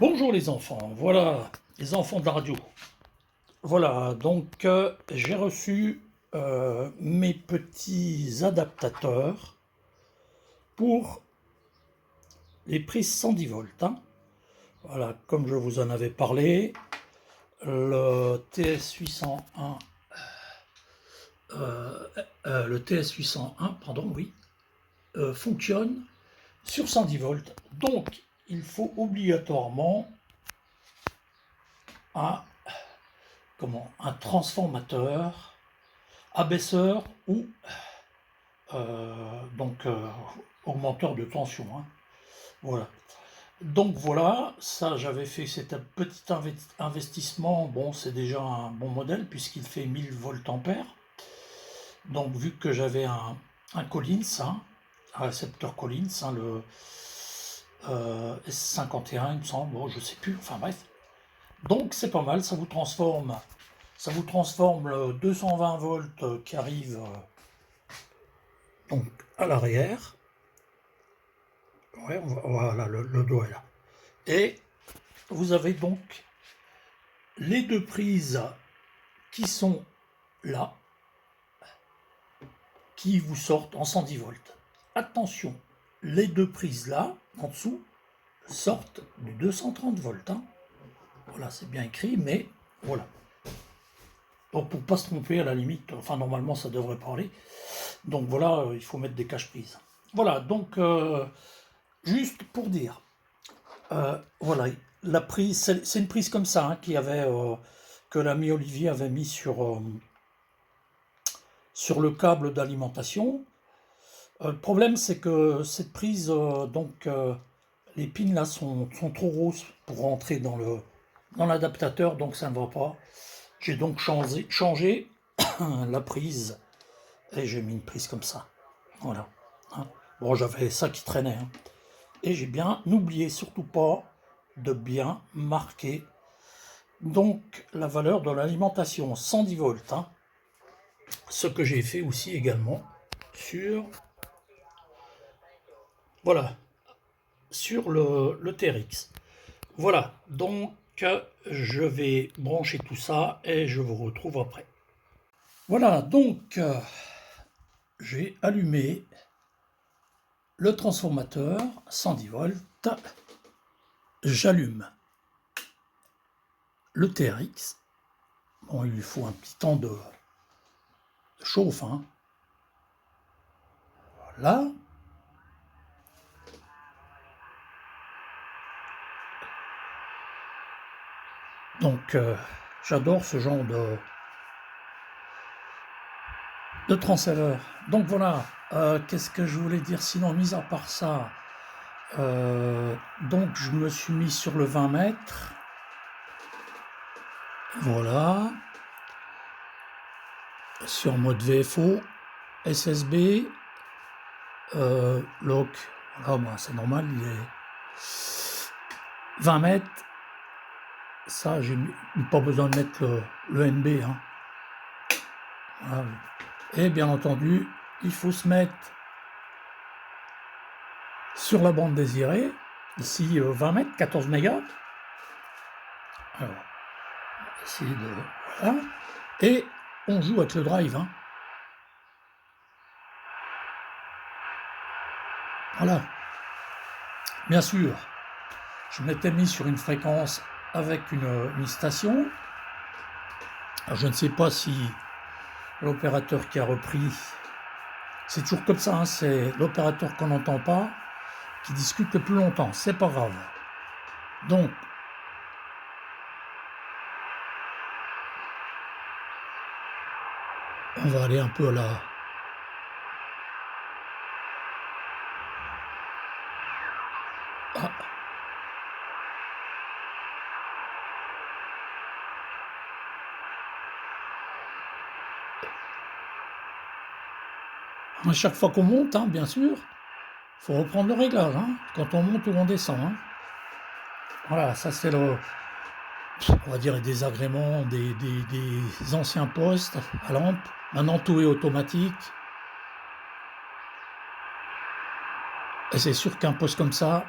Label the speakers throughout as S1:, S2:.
S1: Bonjour les enfants, voilà les enfants de la radio. Voilà, donc j'ai reçu mes petits adaptateurs pour les prises 110 volts, hein. Voilà, comme je vous en avais parlé, le TS801, le TS801, pardon, oui, fonctionne sur 110 volts. Donc, il faut obligatoirement un, un transformateur, abaisseur ou donc augmenteur de tension, hein. Voilà. Donc voilà, ça j'avais fait cet petit investissement. Bon, c'est déjà un bon modèle puisqu'il fait 1000 voltampères. Donc vu que j'avais un Collins, hein, un récepteur Collins, hein, le S51 il me semble, bon, je sais plus, enfin bref. Donc c'est pas mal, ça vous transforme le 220 volts qui arrive donc à l'arrière. Ouais, voilà, le doigt est là. Et vous avez donc les deux prises qui sont là, qui vous sortent en 110 volts. Attention, les deux prises là, en dessous, sortent du 230 volts, hein. Voilà, c'est bien écrit, mais voilà. Donc pour ne pas se tromper, à la limite, enfin normalement ça devrait parler. Donc voilà, il faut mettre des caches-prises. Voilà, donc juste pour dire, voilà, la prise, c'est une prise comme ça, hein, que l'ami Olivier avait mis sur le câble d'alimentation. Le problème, c'est que cette prise, les pins là sont trop grosses pour rentrer dans l'adaptateur, donc ça ne va pas. J'ai donc changé la prise et j'ai mis une prise comme ça. Voilà, hein. Bon, j'avais ça qui traînait, hein. Et j'ai bien, n'oubliez surtout pas de bien marquer donc la valeur de l'alimentation 110 volts, hein. Ce que j'ai fait aussi également sur, voilà, sur le TRX. Voilà, donc je vais brancher tout ça et je vous retrouve après. Voilà, donc j'ai allumé le transformateur 110 volts, j'allume le TRX. Bon, il lui faut un petit temps de chauffe, hein. Voilà. Donc j'adore ce genre de transceiver. Donc voilà, qu'est-ce que je voulais dire sinon, mis à part ça, donc je me suis mis sur le 20 mètres. Voilà. Sur mode VFO, SSB, lock. Voilà, bah, c'est normal, il est 20 mètres. Ça, j'ai pas besoin de mettre le NB, hein. Voilà. Et bien entendu, il faut se mettre sur la bande désirée, ici 20 mètres, 14 mégas. Alors, on va essayer de... Voilà. Et on joue avec le drive, hein. Voilà. Bien sûr, je m'étais mis sur une fréquence avec une station. Alors, je ne sais pas si l'opérateur qui a repris, c'est toujours comme ça, hein, c'est l'opérateur qu'on n'entend pas qui discute le plus longtemps, c'est pas grave. Donc, on va aller un peu à la... Ah. À chaque fois qu'on monte, hein, bien sûr, il faut reprendre le réglage, hein, quand on monte ou on descend, hein. Voilà, ça c'est on va dire, les désagréments des anciens postes à lampe. Maintenant tout est automatique. Et c'est sûr qu'un poste comme ça,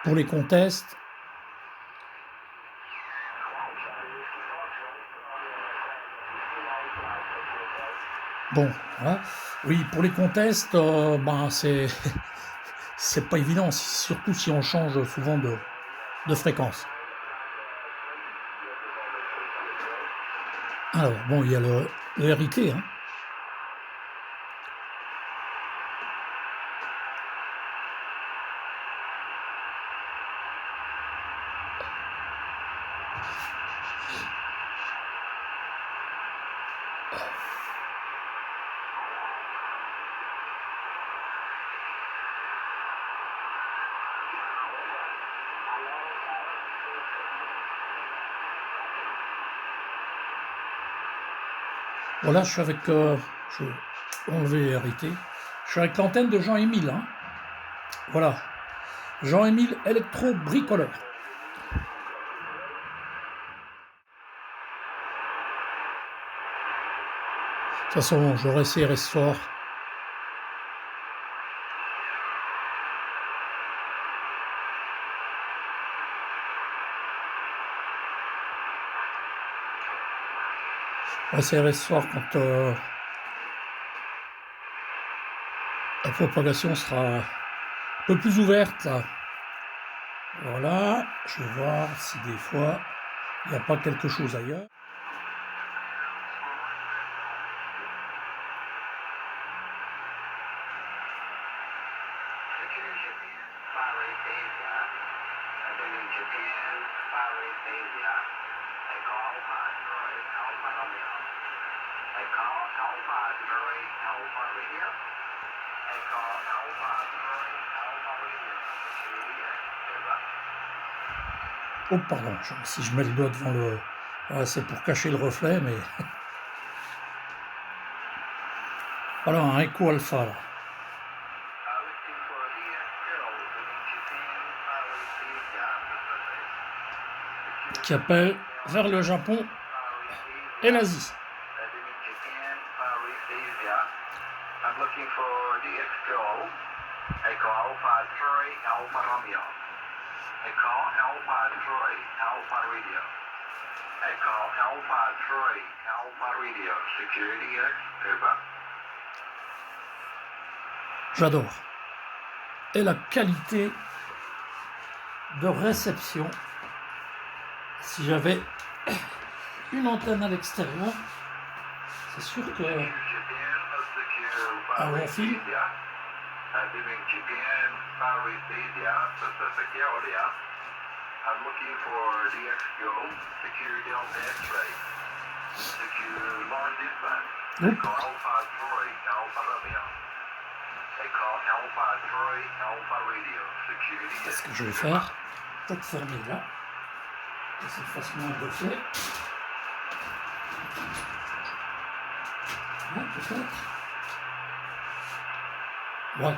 S1: Pour les contests, bon, voilà. Oui, pour les contests, ben c'est c'est pas évident, surtout si on change souvent de fréquence. Alors, bon, il y a le RIT, hein. Voilà, je suis avec... je vais enlever RIT. Je suis avec l'antenne de Jean-Émile, hein. Voilà. Jean-Émile électro-bricoleur. De toute façon, je réessayerai ce soir. Je réessayerai ce soir quand la propagation sera un peu plus ouverte. Voilà, je vais voir si des fois il n'y a pas quelque chose ailleurs. Oh pardon, si je mets le doigt devant le... Voilà, c'est pour cacher le reflet, mais... Voilà, un Echo Alpha, là. Qui appelle vers le Japon et l'Asie. J'adore. Et la qualité de réception. Si j'avais une antenne à l'extérieur, c'est sûr que un long fil. Qu'est-ce que je vais faire? Peut-être fermer là. De cette façon, on le fait. Ouais, peut-être. Ouais.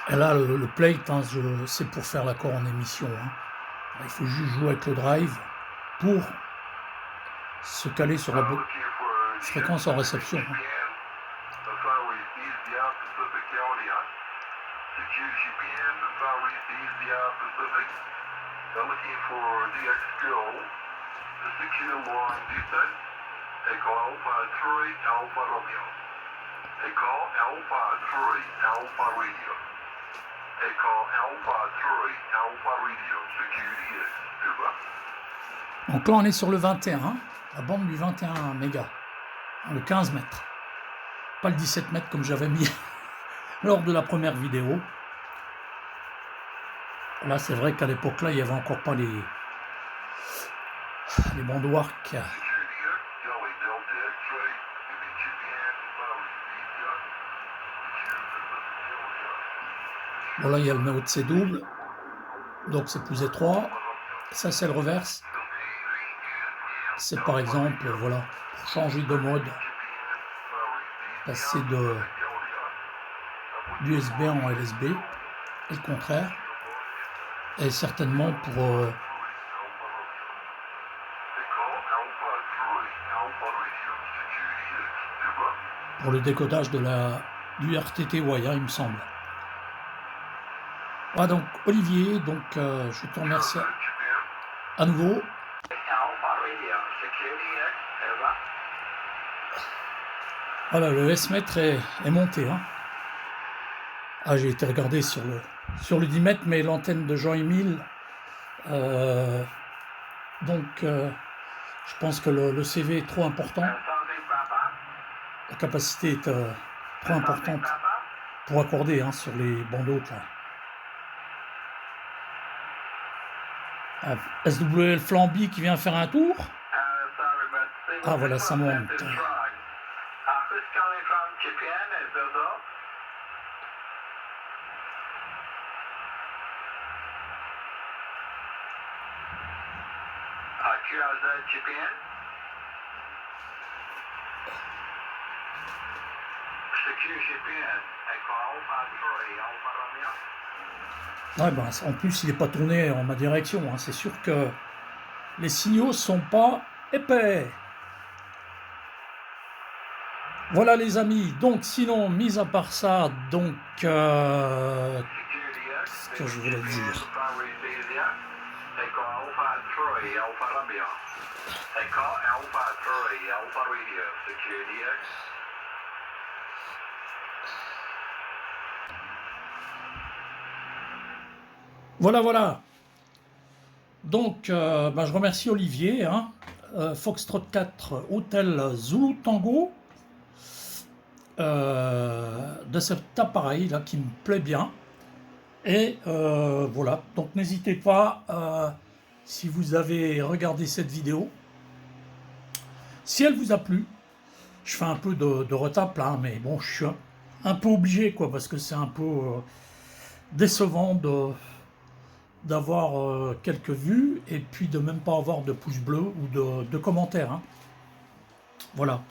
S1: Et là, le plate, hein, c'est pour faire l'accord en émission. Hein. Il faut juste jouer avec le drive pour se caler sur la fréquence en réception. Hein. Donc là, on est sur le 21, la bande du 21 mégas, le 15 mètres. Pas le 17 mètres comme j'avais mis lors de la première vidéo. Là, c'est vrai qu'à l'époque, là, il n'y avait encore pas les bandes WARC Bon là il y a le numéro de C double, donc c'est plus étroit. Ça c'est le reverse. C'est par exemple, voilà, pour changer de mode, passer d'USB en LSB, et le contraire. Et certainement pour le décodage du RTT Waya, il me semble. Voilà donc Olivier, donc je te remercie à nouveau. Voilà, le S-mètre est monté. Hein. Ah, j'ai été regardé sur le 10 mètres, mais l'antenne de Jean-Émile, donc je pense que le CV est trop important. La capacité est trop importante pour accorder hein, sur les bandes hautes. SWL Flamby qui vient faire un tour. Ah voilà, ça monte. Ouais, ben, en plus, il n'est pas tourné en ma direction. Hein. C'est sûr que les signaux sont pas épais. Voilà les amis. Donc sinon, mis à part ça, donc qu'est-ce que je voulais dire? Voilà. Donc, je remercie Olivier. Hein. Foxtrot 4, Hôtel Zulu Tango. De cet appareil là qui me plaît bien. Et voilà. Donc, n'hésitez pas, si vous avez regardé cette vidéo, si elle vous a plu, je fais un peu de retape là, mais bon, je suis un peu obligé, quoi, parce que c'est un peu décevant d'avoir quelques vues et puis de même pas avoir de pouces bleus ou de commentaires. Hein. Voilà.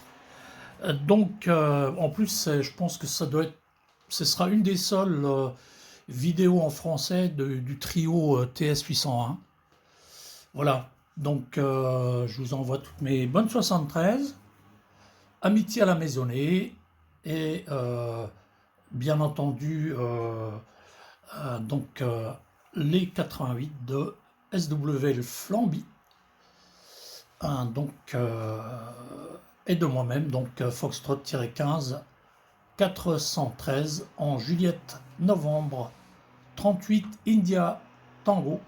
S1: Donc, en plus, je pense que ce sera une des seules vidéos en français du trio TS801. Voilà. Donc, je vous envoie toutes mes bonnes 73. Amitié à la maisonnée et bien entendu donc les 88 de SWL Flamby donc et de moi-même donc Foxtrot-15 413 en Juliette novembre 38 India Tango,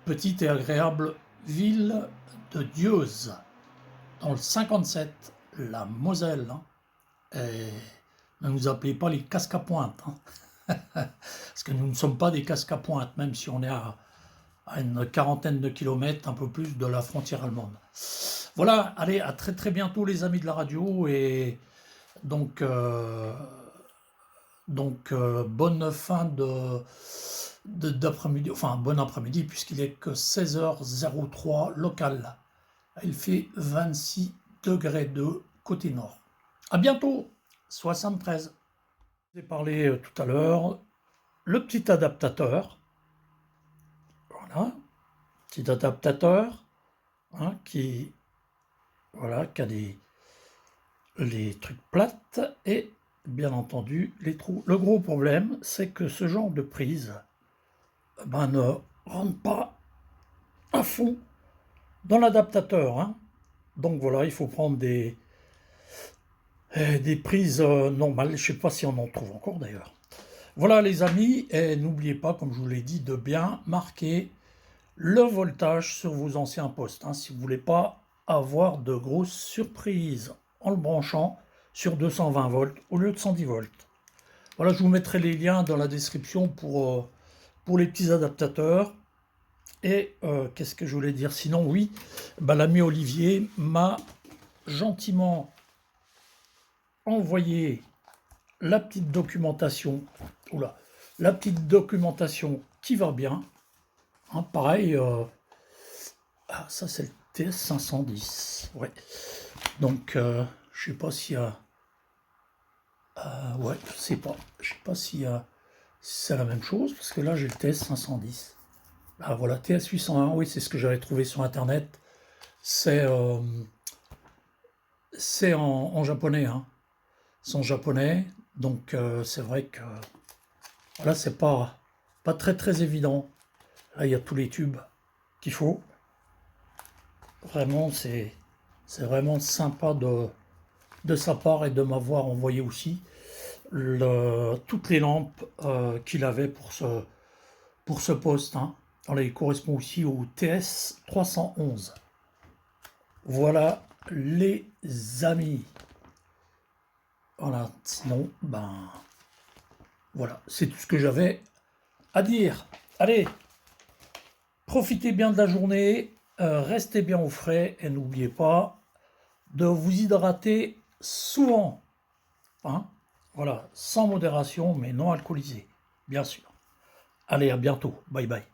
S1: petite et agréable ville de Dieuze dans le 57, la Moselle. Hein. Et ne nous appelez pas les casques à pointe. Hein. Parce que nous ne sommes pas des casques à pointe, même si on est à une quarantaine de kilomètres, un peu plus de la frontière allemande. Voilà, allez, à très très bientôt les amis de la radio. Et donc, bonne fin d'après-midi, enfin bon après-midi, puisqu'il est que 16h03 local. Il fait 26 degrés de côté nord. À bientôt, 73. Je vous ai parlé tout à l'heure, le petit adaptateur. Voilà, petit adaptateur hein, qui a les trucs plates et bien entendu les trous. Le gros problème, c'est que ce genre de prise ne rentre pas à fond dans l'adaptateur. Hein. Donc voilà, il faut prendre des prises normales. Je ne sais pas si on en trouve encore d'ailleurs. Voilà les amis, et n'oubliez pas, comme je vous l'ai dit, de bien marquer le voltage sur vos anciens postes. Hein, si vous ne voulez pas avoir de grosses surprises en le branchant sur 220 volts au lieu de 110 volts. Voilà, je vous mettrai les liens dans la description pour les petits adaptateurs. Et qu'est-ce que je voulais dire? Sinon, oui, l'ami Olivier m'a gentiment envoyé la petite documentation. Oula, la petite documentation qui va bien. Hein, pareil, ça c'est le TS 510. Ouais. Donc, je sais pas s'il y a... ouais, je sais pas. Je sais pas s'il y a... si c'est la même chose, parce que là j'ai le TS 510. Ah voilà, TS 801, oui, c'est ce que j'avais trouvé sur Internet. C'est en japonais, hein. C'est en japonais, donc c'est vrai que là c'est pas très très évident. Là il y a tous les tubes qu'il faut. Vraiment, c'est vraiment sympa de sa part et de m'avoir envoyé aussi toutes les lampes qu'il avait pour ce poste. Hein. Alors, il correspond aussi au TS 311. Voilà les amis. Voilà, sinon, ben voilà, c'est tout ce que j'avais à dire. Allez, profitez bien de la journée, restez bien au frais et n'oubliez pas de vous hydrater souvent. Hein, voilà, sans modération, mais non alcoolisé, bien sûr. Allez, à bientôt. Bye bye.